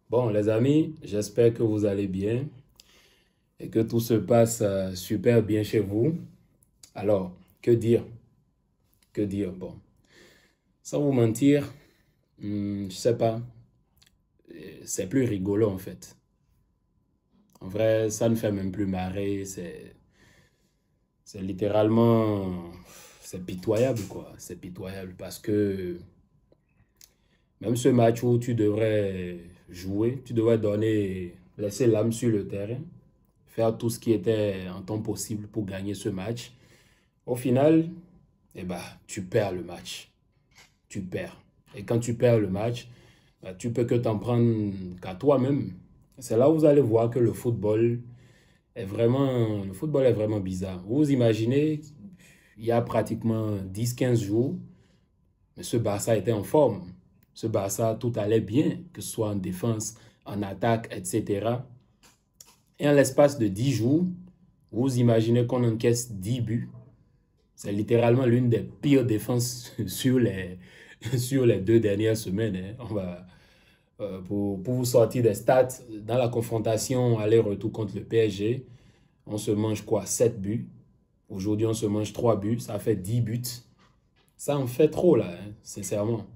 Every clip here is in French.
Bon, les amis, j'espère que vous allez bien et que tout se passe super bien chez vous. Alors, que dire? Que dire? Bon, sans vous mentir, je sais pas, c'est plus rigolo en fait. En vrai, ça ne fait même plus marrer, c'est littéralement, c'est pitoyable quoi. C'est pitoyable parce que même ce match où tu devrais jouer, tu devrais donner, laisser l'âme sur le terrain, faire tout ce qui était en temps possible pour gagner ce match. Au final, eh ben, tu perds le match. Tu perds. Et quand tu perds le match, ben, tu peux que t'en prendre qu'à toi-même. C'est là où vous allez voir que le football est vraiment bizarre. Vous imaginez, il y a pratiquement 10 15 jours, mais ce Barça était en forme. Ce Barça, tout allait bien, que ce soit en défense, en attaque, etc. Et en l'espace de 10 jours, vous imaginez qu'on encaisse 10 buts. C'est littéralement l'une des pires défenses sur les 2 dernières semaines, hein. Pour vous sortir des stats, dans la confrontation aller-retour contre le PSG, on se mange quoi? 7 buts. Aujourd'hui, on se mange 3 buts. Ça fait 10 buts. Ça en fait trop, là, hein, sincèrement.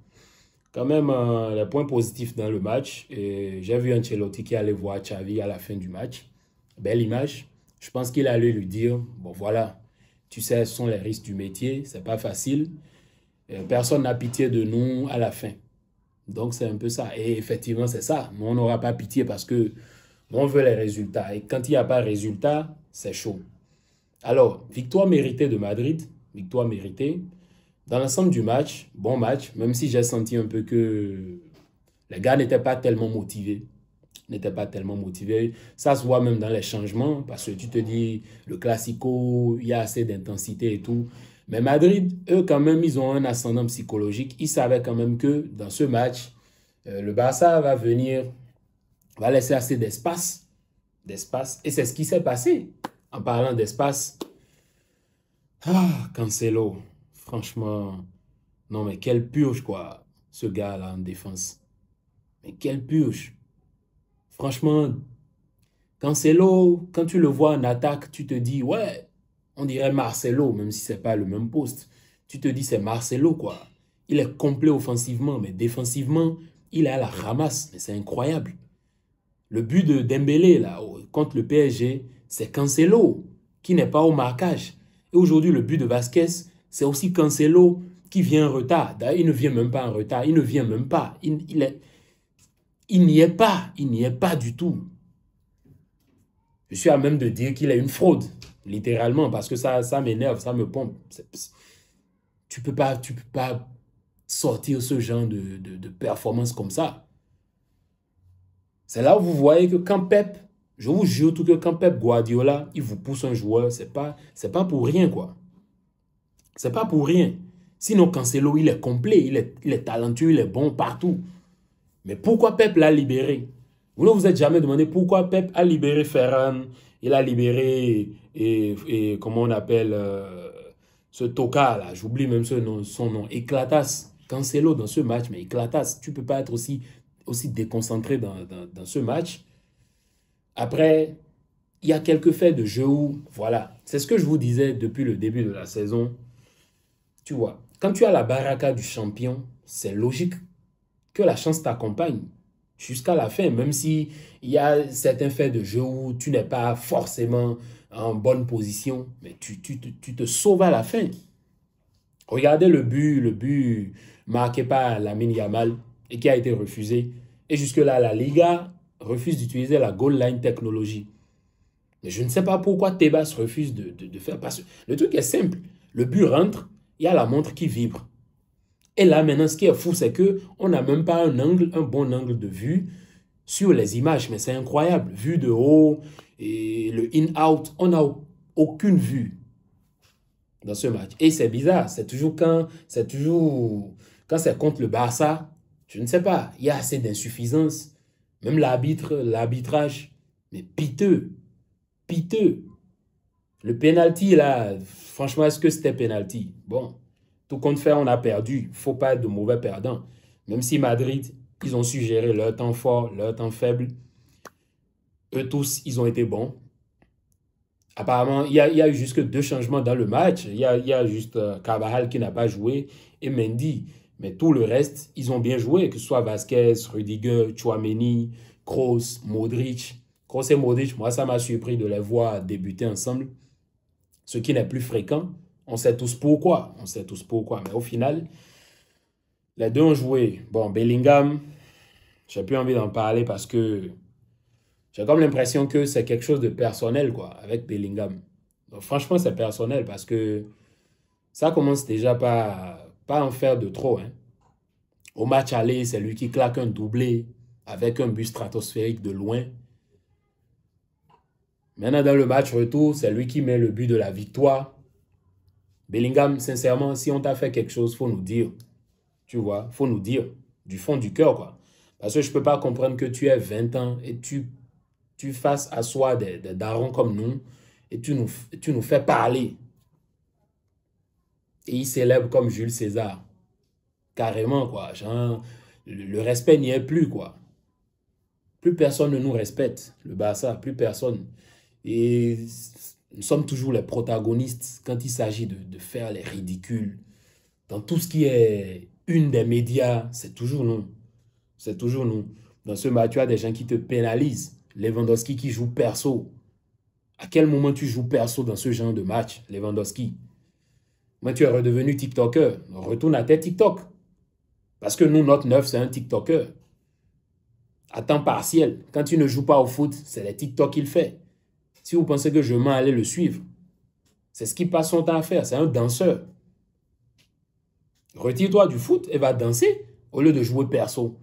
Quand même, les points positifs dans le match. J'ai vu Ancelotti qui allait voir Xavi à la fin du match. Belle image. Je pense qu'il allait lui dire, bon voilà, tu sais, ce sont les risques du métier, c'est pas facile. Personne n'a pitié de nous à la fin. Donc c'est un peu ça. Et effectivement, c'est ça. Nous, on n'aura pas pitié parce que nous, on veut les résultats. Et quand il n'y a pas de résultat, c'est chaud. Alors, victoire méritée de Madrid, victoire méritée. Dans l'ensemble du match, bon match, même si j'ai senti un peu que les gars n'étaient pas tellement motivés. N'étaient pas tellement motivés. Ça se voit même dans les changements, parce que tu te dis, le Classico, il y a assez d'intensité et tout. Mais Madrid, eux, quand même, ils ont un ascendant psychologique. Ils savaient quand même que dans ce match, le Barça va venir, va laisser assez d'espace. D'espace. Et c'est ce qui s'est passé. En parlant d'espace, Cancelo, franchement, non, mais quelle purge, quoi, ce gars-là en défense. Mais quelle purge. Franchement, Cancelo, quand tu le vois en attaque, tu te dis, ouais, on dirait Marcelo, même si c'est pas le même poste. Tu te dis, c'est Marcelo, quoi. Il est complet offensivement, mais défensivement, il est à la ramasse. Mais c'est incroyable. Le but de Dembélé, là, contre le PSG, c'est Cancelo, qui n'est pas au marquage. Et aujourd'hui, le but de Vasquez, c'est aussi Cancelo qui vient en retard. D'ailleurs, il ne vient même pas en retard. Il ne vient même pas. Il n'y est pas. Il n'y est pas du tout. Je suis à même de dire qu'il est une fraude, littéralement, parce que ça m'énerve, ça me pompe. Tu peux pas sortir ce genre de performance comme ça. C'est là où vous voyez que quand Pep, je vous jure tout que quand Pep Guardiola, il vous pousse un joueur, c'est pas pour rien, quoi. C'est pas pour rien. Sinon, Cancelo, il est complet, il est talentueux, il est bon partout. Mais pourquoi Pep l'a libéré? Vous ne vous êtes jamais demandé pourquoi Pep a libéré Ferran, il a libéré, comment on appelle, ce Toka là, j'oublie même son nom, Éclatas, Cancelo dans ce match, mais Éclatas, tu ne peux pas être aussi déconcentré dans ce match. Après, il y a quelques faits de jeu où, voilà, c'est ce que je vous disais depuis le début de la saison. Tu vois, quand tu as la baraka du champion, c'est logique que la chance t'accompagne jusqu'à la fin, même si il y a certains faits de jeu où tu n'es pas forcément en bonne position, mais tu te sauves à la fin. Regardez le but marqué par Lamine Yamal et qui a été refusé. Et jusque-là, la Liga refuse d'utiliser la goal line technologie. Mais je ne sais pas pourquoi Tebas refuse de faire. Parce que le truc est simple. Le but rentre, il y a la montre qui vibre. Et là, maintenant, ce qui est fou, c'est qu'on n'a même pas un bon angle de vue sur les images. Mais c'est incroyable. Vue de haut et le in-out, on n'a aucune vue dans ce match. Et c'est bizarre. Quand c'est contre le Barça, je ne sais pas. Il y a assez d'insuffisance. Même l'arbitrage, mais piteux. Piteux. Le penalty, là, franchement, est-ce que c'était penalty? Bon, tout compte fait, on a perdu. Il ne faut pas être de mauvais perdants. Même si Madrid Ils ont su gérer leur temps fort, leur temps faible. Eux tous, ils ont été bons. Apparemment, il y a eu juste 2 changements dans le match. Il y a juste Carvajal qui n'a pas joué et Mendy. Mais tout le reste, ils ont bien joué, que ce soit Vasquez, Rudiger, Tchouaméni, Kroos, Modric. Kroos et Modric, moi, ça m'a surpris de les voir débuter ensemble. Ce qui n'est plus fréquent. On sait tous pourquoi. On sait tous pourquoi. Mais au final, les deux ont joué. Bon, Bellingham, j'ai plus envie d'en parler parce que j'ai comme l'impression que c'est quelque chose de personnel, quoi, avec Bellingham. Donc, franchement, c'est personnel parce que ça commence déjà pas en faire de trop, hein. Au match aller, c'est lui qui claque un doublé avec un but stratosphérique de loin. Maintenant, dans le match retour, c'est lui qui met le but de la victoire. Bellingham, sincèrement, si on t'a fait quelque chose, il faut nous dire. Tu vois, il faut nous dire du fond du cœur, quoi. Parce que je ne peux pas comprendre que tu aies 20 ans et tu fasses asseoir des darons comme nous et tu nous fais parler. Et il célèbre comme Jules César. Carrément, quoi. Genre, le respect n'y est plus, quoi. Plus personne ne nous respecte, le Barça, plus personne. Et nous sommes toujours les protagonistes quand il s'agit de faire les ridicules. Dans tout ce qui est une des médias, c'est toujours nous. C'est toujours nous. Dans ce match, tu as des gens qui te pénalisent. Lewandowski qui joue perso. À quel moment tu joues perso dans ce genre de match, Lewandowski? Moi, tu es redevenu TikToker. Retourne à tes TikTok. Parce que nous, notre neuf, c'est un TikToker. À temps partiel. Quand tu ne joues pas au foot, c'est les TikTok qu'il fait. Si vous pensez que je m'en allais le suivre, c'est ce qu'il passe son temps à faire. C'est un danseur. Retire-toi du foot et va danser au lieu de jouer perso.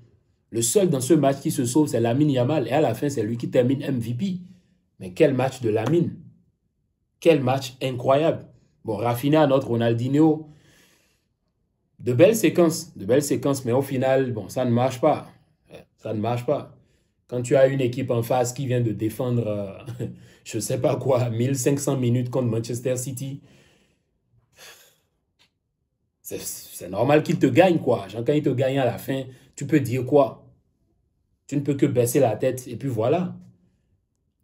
Le seul dans ce match qui se sauve, c'est Lamine Yamal. Et à la fin, c'est lui qui termine MVP. Mais quel match de Lamine. Quel match incroyable. Bon, Rafinha, notre Ronaldinho. De belles séquences, mais au final, bon, ça ne marche pas. Ça ne marche pas. Quand tu as une équipe en face qui vient de défendre, je ne sais pas quoi, 1500 minutes contre Manchester City, c'est normal qu'il te gagne, quoi. Genre, quand il te gagne à la fin, tu peux dire quoi? Tu ne peux que baisser la tête et puis voilà.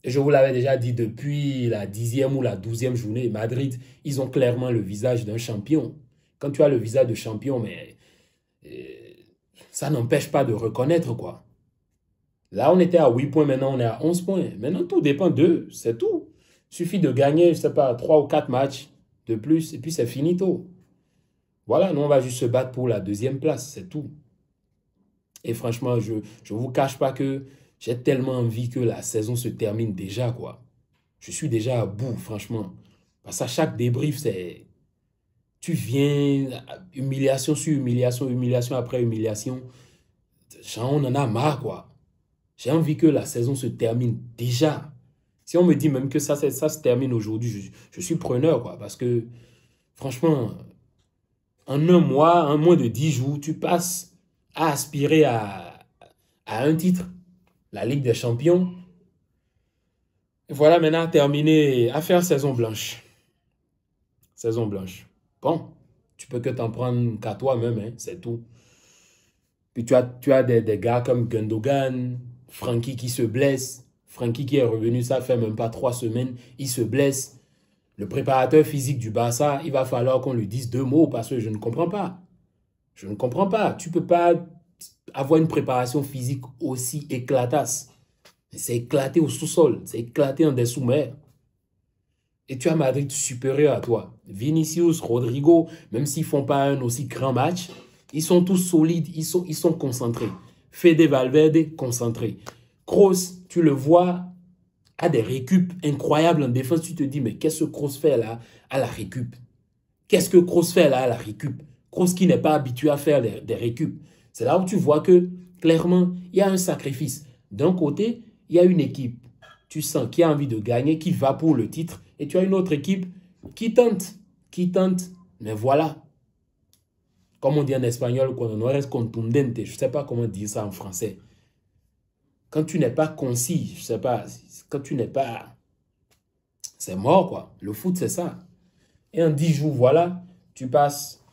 Et je vous l'avais déjà dit depuis la 10e ou la 12e journée, Madrid, ils ont clairement le visage d'un champion. Quand tu as le visage de champion, mais ça n'empêche pas de reconnaître, quoi. Là, on était à 8 points, maintenant on est à 11 points. Maintenant, tout dépend d'eux, c'est tout. Il suffit de gagner, je ne sais pas, 3 ou 4 matchs de plus et puis c'est finito. Voilà, nous, on va juste se battre pour la 2e place, c'est tout. Et franchement, je ne vous cache pas que j'ai tellement envie que la saison se termine déjà, quoi. Je suis déjà à bout, franchement. Parce qu'à chaque débrief, c'est... Tu viens, humiliation sur humiliation, humiliation après humiliation. Genre, on en a marre, quoi. J'ai envie que la saison se termine déjà. Si on me dit même que ça se termine aujourd'hui, je suis preneur, quoi. Parce que, franchement, en un mois, en moins de 10 jours, tu passes à aspirer à un titre, la Ligue des Champions. Et voilà maintenant terminé à faire saison blanche. Saison blanche. Bon, tu peux que t'en prendre qu'à toi-même, hein, c'est tout. Puis tu as des gars comme Gundogan, Frankie qui se blesse. Frankie qui est revenu, ça fait même pas 3 semaines, il se blesse. Le préparateur physique du Barça, il va falloir qu'on lui dise 2 mots parce que je ne comprends pas. Je ne comprends pas. Tu ne peux pas avoir une préparation physique aussi éclatasse. C'est éclaté au sous-sol, c'est éclaté en dessous-mer. Et tu as Madrid supérieur à toi. Vinicius, Rodrigo, même s'ils ne font pas un aussi grand match, ils sont tous solides, ils sont concentrés. Fede Valverde, concentré. Kroos, tu le vois, a des récup incroyables en défense. Tu te dis, mais qu'est-ce que Kroos fait là à la récup? Qu'est-ce que Kroos fait là à la récup? Kroos qui n'est pas habitué à faire des récup. C'est là où tu vois que, clairement, il y a un sacrifice. D'un côté, il y a une équipe, tu sens, qui a envie de gagner, qui va pour le titre. Et tu as une autre équipe qui tente. Mais voilà. Comme on dit en espagnol, cuando no eres contundente. Je ne sais pas comment dire ça en français. Quand tu n'es pas concis, je ne sais pas, quand tu n'es pas... C'est mort, quoi. Le foot, c'est ça. Et en 10 jours, voilà, tu passes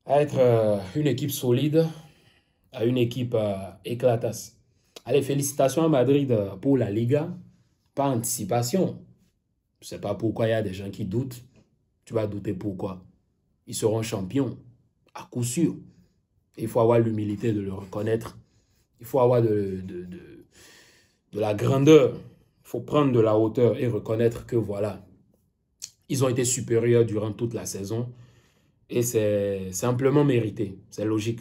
à être une équipe solide, à une équipe éclatasse. Allez, félicitations à Madrid pour la Liga. Pas anticipation. Je ne sais pas pourquoi il y a des gens qui doutent. Tu vas douter pourquoi. Ils seront champions, à coup sûr. Il faut avoir l'humilité de le reconnaître. Il faut avoir de la grandeur. Il faut prendre de la hauteur et reconnaître que voilà, ils ont été supérieurs durant toute la saison. Et c'est simplement mérité. C'est logique.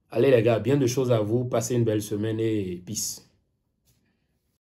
Allez les gars, bien de choses à vous. Passez une belle semaine et peace.